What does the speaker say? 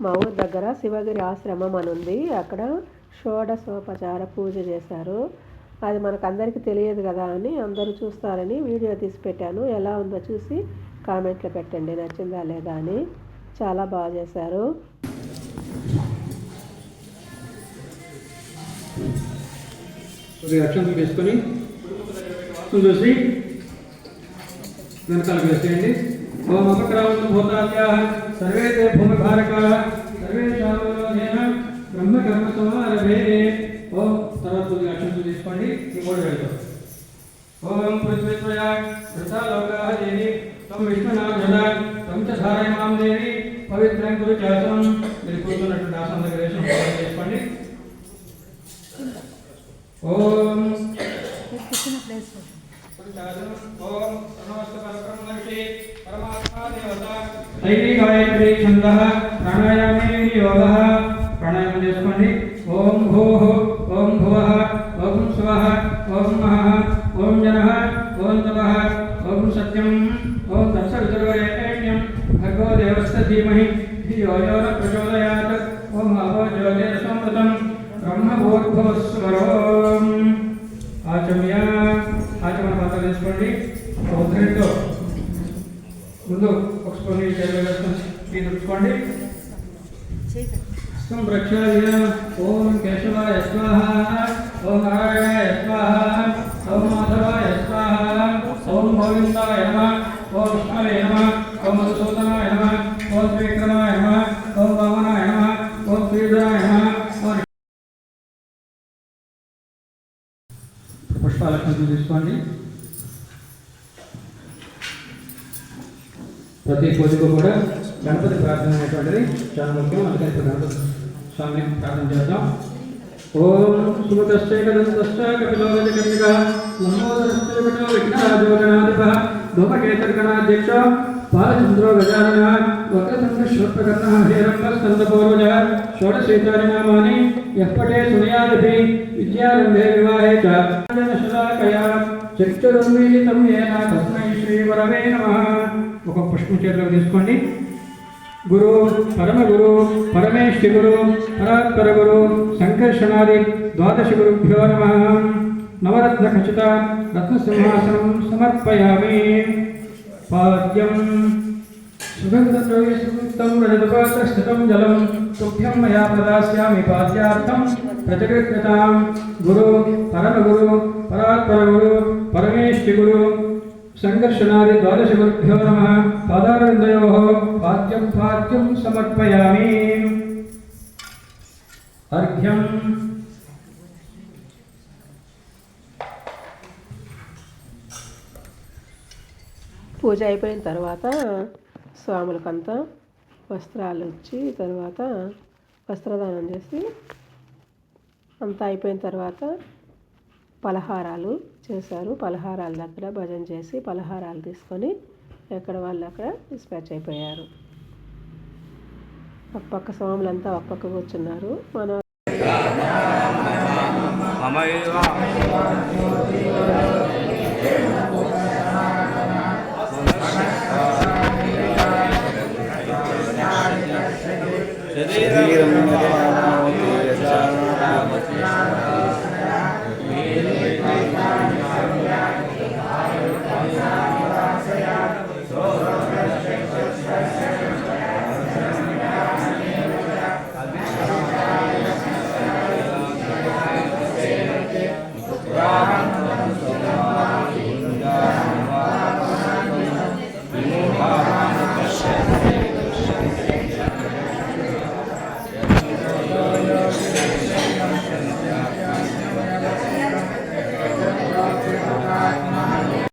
మా ఊరి దగ్గర శివగిరి ఆశ్రమం అని ఉంది. అక్కడ షోడశోపచార పూజ చేశారు. అది మనకు అందరికీ తెలియదు కదా అని అందరూ చూస్తారని వీడియో తీసి పెట్టాను. ఎలా ఉందో చూసి కామెంట్లో పెట్టండి, నచ్చిందా లేదా అని. చాలా బాగా చేశారు. అక్షంతలు వేసుకొని చూసి వెనకాలకు వేసేయండి. ఓం అపక్రామంతో భూతాత్యాః సర్వే తే భూమిభారకాః సర్వేషాం బ్రహ్మకర్మ సమారభే. ఓం తర్వాత కొద్దిగా అక్షంతలు తీసుకోండి. ఈ మూడు వేలతో ఓం పృథ్వీత్వయా వృతాలోకాః దేవి త్వం విష్ణునాథ త్వం చ ధారయమాం దేవి పవిత్రం కురు చాసం. మీరు కూర్చున్నటువంటి ఆసనం దగ్గర వేసి చేసుకోండి. ఓం ఓం నమస్తే పరబ్రహ్మణే పరమాత్మా దేవత దైవీ గాయత్రి ఛందః ప్రాణాయామే యోగః. ప్రాణాయామం చేసుకోండి. ఓం భూః ఓం భువః ఓం స్వః ఓం మహః ఓం జనః ఓం తపః ఓం సత్యం ఓం తత్సవితుర్వరేణ్యం భర్గో దేవस्य ధీమహి ధియో యో న ప్రచోదయాత్. ఓం అహో జ్యోతిరసమృతం బ్రహ్మభూర్భువస్వరం. ఆచమన పాత్ర తీసుకోండి. ఉద్ధరితో ముందు ఒక స్పూన్ తీసుకోండి. ప్రక్షాళయ. ఓం కేశవాయ స్వాహ ఓం నారాయణాయ స్వాహ ఓం మాధవాయ స్వాహ ఓం గోవిందాయ నమః ఓం విష్ణవే నమః ఓం మధుసూదనాయ నమః ఓం త్రివిక్రమాయ నమః ఓం వామనాయ నమః ఓం శ్రీధరాయ నమః. పుష్పాలక్షంతలు తీసుకోండి. ప్రతి పూజకు కూడా గణపతి ప్రార్థన అనేటువంటిది చాలా ముఖ్యం. అందుకని గణపతి స్వామిని ప్రార్థన చేద్దాం. ఓం సుమతశ్చైకదంతశ్చ కపిలోగజకర్ణికः లంబోదరశ్చైకటో విఘ్నరాజోగణాధిపः ధూమకేతర్గణాధ్యక్ష బాలచంద్రో గజాననः వక్రతుండశ్రోత్రకర్ణः హేరంబస్కందపూర్వజः షోడశేతాని నామాని యః పఠే శృణుయాదపి విద్యారంభే వివాహే చ శలాకయా చక్షురున్మీలితం येन తస్మై శ్రీగురవే నమః. ఒక పుష్పం చేతిలోకి తీసుకోండి. గురు పరమ గురు పరమేష్ఠి గురు పరాత్పర గురు సంకర్షణాది ద్వాదశ గురుభ్యో నమః. నవరత్న ఖచిత రత్నసింహాసనం సమర్పయామి. పాద్యం సుగంధద్రవ్యసంయుక్తం రజతపాత్రస్థితం జలం తుభ్యం మయా ప్రదాస్యామి పాద్యార్థం ప్రతిగృహ్యతాం. గురు పరమ గురు పరాత్పర గురు పరమేష్ఠి గురు సంకర్షణాది ద్వాదశ గురుభ్యో నమః. పాదారవిందయోః పాద్యం సమర్పయామి. అర్ఘ్యం. పూజ అయిపోయిన తర్వాత స్వాములకంతా వస్త్రాలు ఇచ్చి తర్వాత వస్త్రదానం చేసి అంతా అయిపోయిన తర్వాత పలహారాలు చేశారు. పలహారాల దగ్గర భజన చేసి పలహారాలు తీసుకొని ఎక్కడ వాళ్ళు అక్కడ డిస్పాచ్ అయిపోయారు. ఒక పక్క స్వాములంతా ఒక పక్క కూర్చున్నారు. మన శరీరం